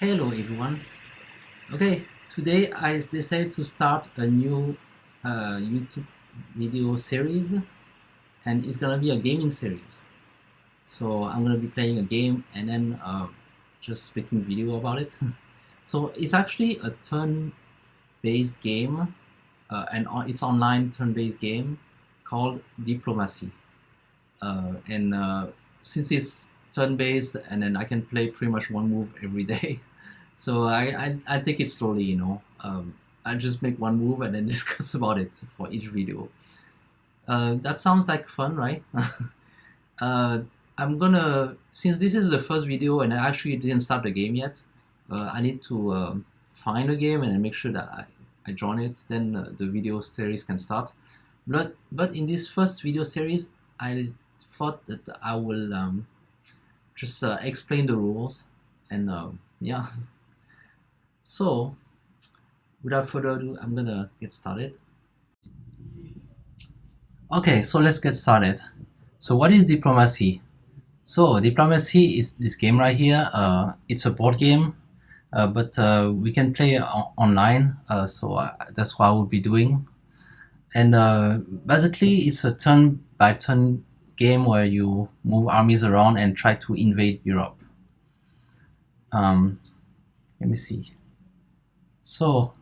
Hello everyone. Okay, today I decided to start a new YouTube video series, and it's gonna be a gaming series. So I'm gonna be playing a game and then just making video about it. So it's actually a turn-based game, it's online turn-based game called Diplomacy. And since it's turn-based, and then I can play pretty much one move every day. So I take it slowly, I just make one move and then discuss about it for each video. That sounds like fun, right? uh, since this is the first video and I actually didn't start the game yet, I need to find a game and then make sure that I join it. Then the video series can start. But in this first video series, I thought that I will just explain the rules and yeah. So, without further ado, I'm gonna get started. Okay, so let's get started. So, what is diplomacy? So, diplomacy is this game right here. It's a board game, but we can play it online. That's what I will be doing. And basically, it's a turn-by-turn game where you move armies around and try to invade Europe. Let me see. So,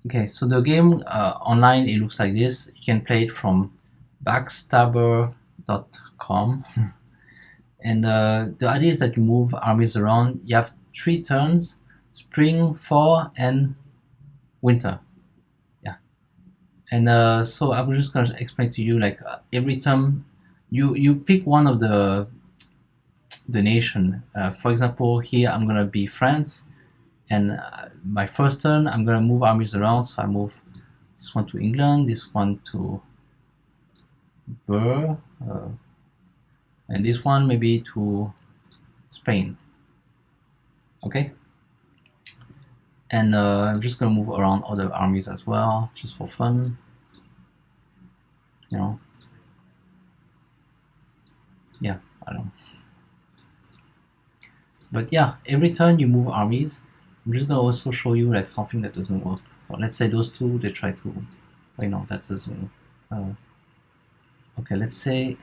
okay, so the game online, it looks like this. You can play it from backstabber.com. And the idea is that you move armies around. You have 3 turns: spring, fall, and winter. Yeah. And so I'm just going to explain to you, like, every turn you pick one of the nation. For example, here I'm gonna be France, and my first turn I'm gonna move armies around. So I move this one to England, this one to Burr, and this one maybe to Spain. Okay, and I'm just gonna move around other armies as well, just for fun. Yeah, I don't know. But yeah, every turn you move armies. I'm just gonna also show you like something that doesn't work. So let's say those two, they try to, that doesn't. Okay, let's say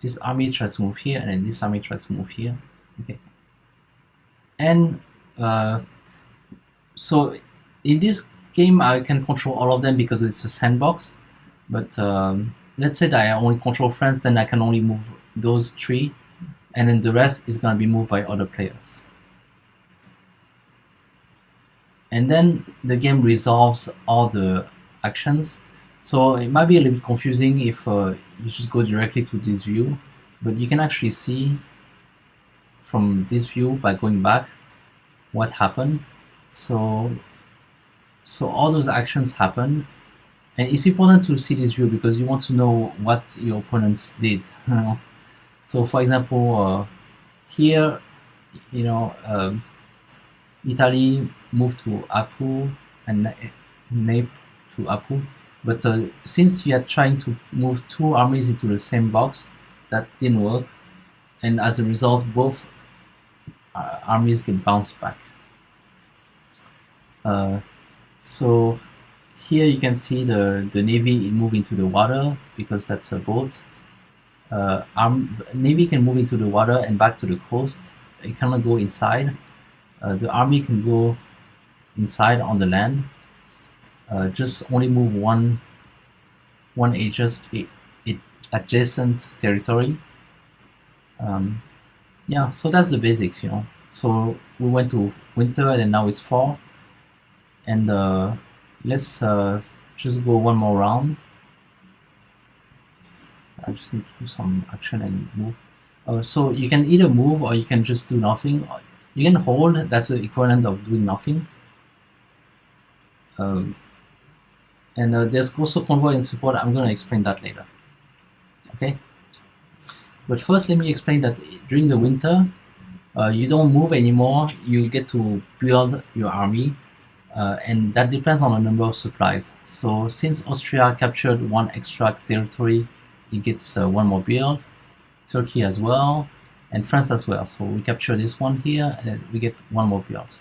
this army tries to move here, and then this army tries to move here. Okay, and so in this game I can control all of them because it's a sandbox. But let's say that I only control France, then I can only move those 3. And then the rest is going to be moved by other players. And then the game resolves all the actions. So it might be a little bit confusing if you just go directly to this view, but you can actually see from this view by going back what happened. So all those actions happen, and it's important to see this view because you want to know what your opponents did. So for example, here, Italy moved to Apu and Nape to Apu. But since you are trying to move 2 armies into the same box, that didn't work. And as a result, both armies get bounced back. So here you can see the Navy move into the water because that's a boat. Navy can move into the water and back to the coast. It cannot go inside. The army can go inside on the land. Just only move one adjacent territory. Yeah, so that's the basics, So we went to winter and now it's fall. And let's just go one more round. I just need to do some action and move. So you can either move or you can just do nothing. You can hold, that's the equivalent of doing nothing. And there's also convoy and support. I'm going to explain that later. Okay? But first, let me explain that during the winter, you don't move anymore. You get to build your army. And that depends on the number of supplies. So since Austria captured 1 extra territory, it gets 1 more build. Turkey as well, and France as well. So we capture this one here, and then we get one more build.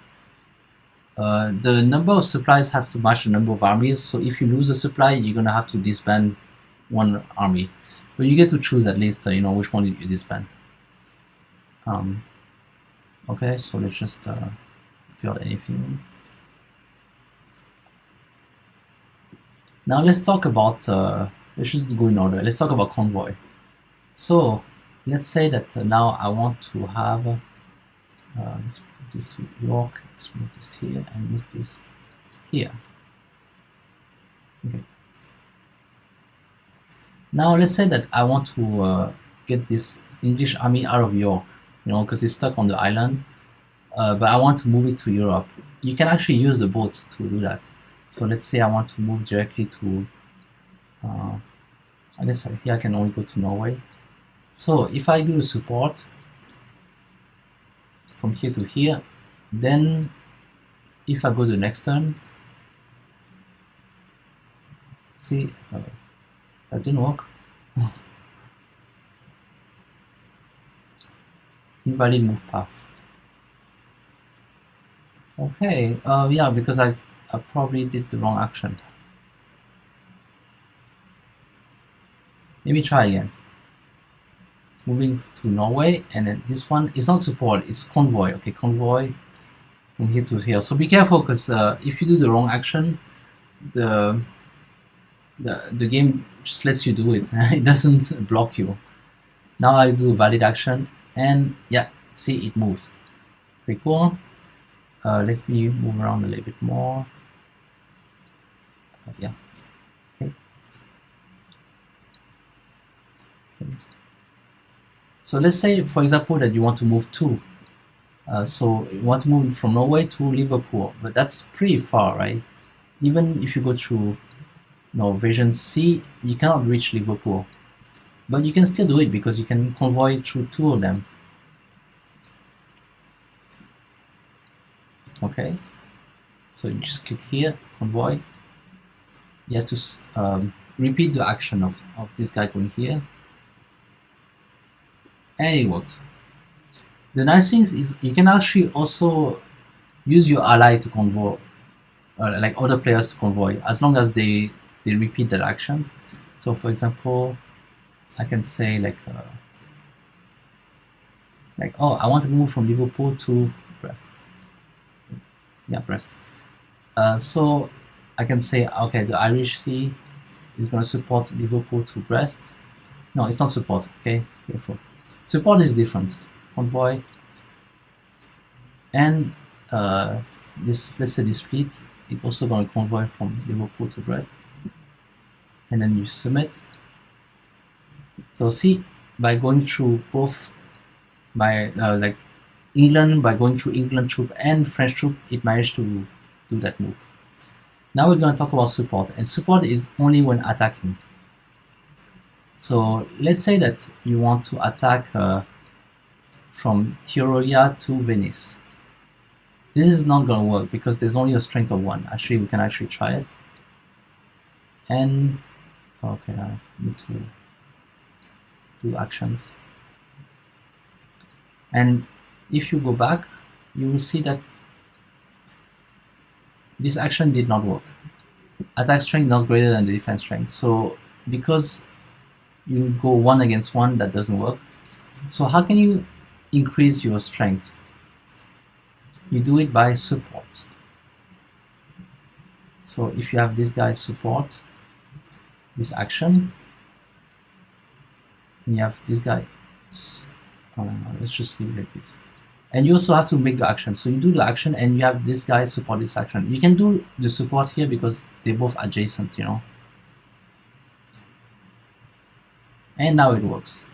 The number of supplies has to match the number of armies. So if you lose a supply, you're gonna have to disband one army, but you get to choose at least which one you disband. Okay, so let's just build anything. Now let's talk about let's just go in order. Let's talk about Convoy. So let's say that now I want to have let's put this to York, let's move this here and move this here. Okay. Now let's say that I want to get this English army out of York, because it's stuck on the island, but I want to move it to Europe. You can actually use the boats to do that. So let's say I want to move directly to, I guess here I can only go to Norway. So if I do the support from here to here, then if I go to the next turn, see, that didn't work. Invalid move path. Okay, yeah, because I probably did the wrong action. Let me try again. Moving to Norway, and then this one is not support, it's Convoy. Okay, Convoy from here to here. So be careful, because if you do the wrong action, the game just lets you do it. It doesn't block you. Now I do a valid action, and yeah, see, it moved. Pretty cool. Let me move around a little bit more. Yeah. Okay. So let's say, for example, that you want to move to. So you want to move from Norway to Liverpool, but that's pretty far, right? Even if you go through Region C, you cannot reach Liverpool. But you can still do it because you can convoy through two of them. Okay, so you just click here, convoy. You have to repeat the action of this guy going here. And it worked. The nice thing is you can actually also use your ally to convoy, like other players to convoy, as long as they repeat that action. So for example, I can say like oh, I want to move from Liverpool to Brest. Yeah, Brest. So I can say, okay, the Irish Sea is going to support Liverpool to Brest. No, it's not support. Okay, careful. Support is different. Convoy, and this, let's say this fleet, it's also going to convoy from Liverpool to Brest, and then you submit. So see, by going through both, by like England, by going through England troop and French troop, it managed to do that move. Now we're going to talk about support, and support is only when attacking. So let's say that you want to attack from Tyrolia to Venice. This is not going to work because there's only a strength of 1. Actually, we can actually try it. And okay, I need to do actions. And if you go back, you will see that this action did not work. Attack strength not greater than the defense strength. So because you go 1 against 1, that doesn't work. So how can you increase your strength? You do it by support. So if you have this guy support this action, and you have this guy, oh, no, let's just leave it like this. And you also have to make the action. So you do the action and you have this guy support this action. You can do the support here because they're both adjacent, And now it works.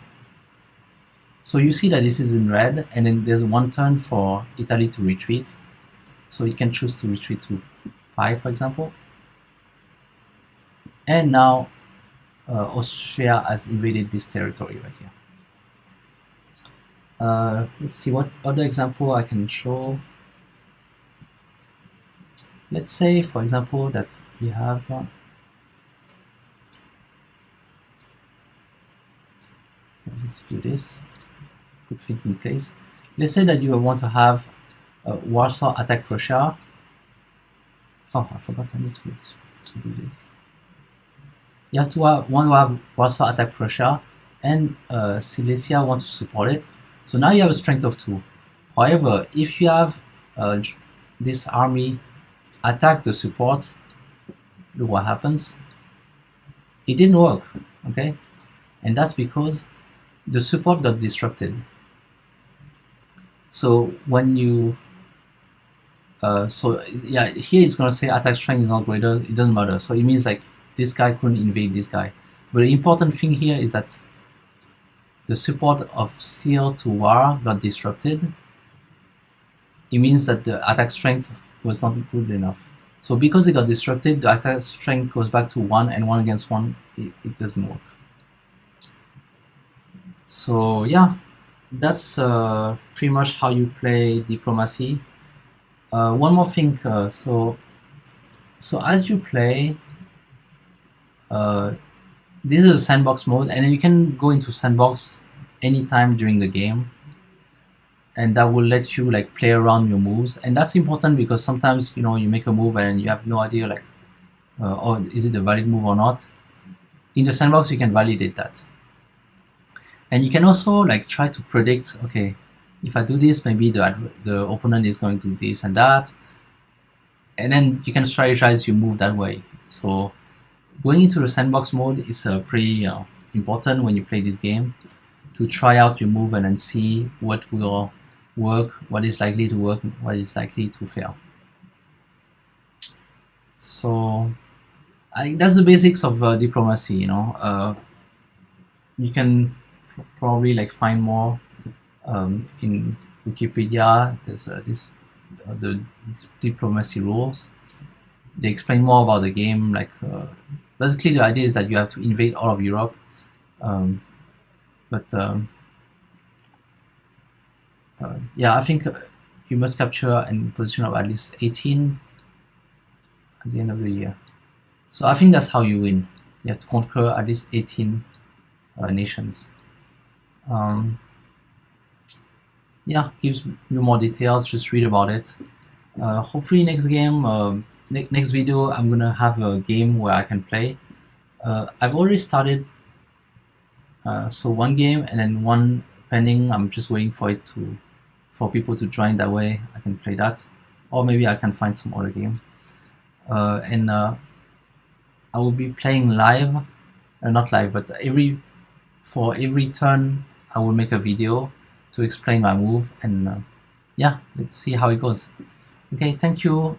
So you see that this is in red, and then there's 1 turn for Italy to retreat. So you can choose to retreat to 5, for example. And now Austria has invaded this territory right here. Let's see what other example I can show. Let's say, for example, that we have do this, put things in place. Let's say that you want to have Warsaw attack Russia. Oh, I forgot I need to do this. You have to want to have Warsaw attack Russia, and Silesia wants to support it. So now you have a strength of 2. However, if you have this army attack the support, look what happens. It didn't work, okay? And that's because the support got disrupted. So when you so yeah, here it's gonna say attack strength is not greater. It doesn't matter. So it means like this guy couldn't invade this guy. But the important thing here is that the support of seal to war got disrupted. It means that the attack strength was not good enough. So because it got disrupted, the attack strength goes back to 1, and 1 against 1, it doesn't work. So yeah, that's pretty much how you play diplomacy. One more thing, so as you play, this is a sandbox mode, and you can go into sandbox anytime during the game, and that will let you like play around your moves. And that's important because sometimes, you know, you make a move and you have no idea like oh, is it a valid move or not. In the sandbox you can validate that, and you can also like try to predict, okay, if I do this, maybe the opponent is going to do this and that, and then you can strategize your move that way. So going into the sandbox mode is pretty important when you play this game, to try out your move and then see what will work, what is likely to work, what is likely to fail. So that's the basics of diplomacy. You know, you can probably like find more in Wikipedia. There's the diplomacy rules. They explain more about the game. Like basically, the idea is that you have to invade all of Europe, yeah, I think you must capture and position of at least 18 at the end of the year. So I think that's how you win. You have to conquer at least 18 nations. Yeah, gives you more details. Just read about it. Hopefully next game, next video, I'm gonna have a game where I can play. I've already started. So one game and then one pending. I'm just waiting for it for people to join. That way I can play that, or maybe I can find some other game. And I will be playing live, not live, but for every turn I will make a video to explain my move, and yeah, let's see how it goes. Okay, thank you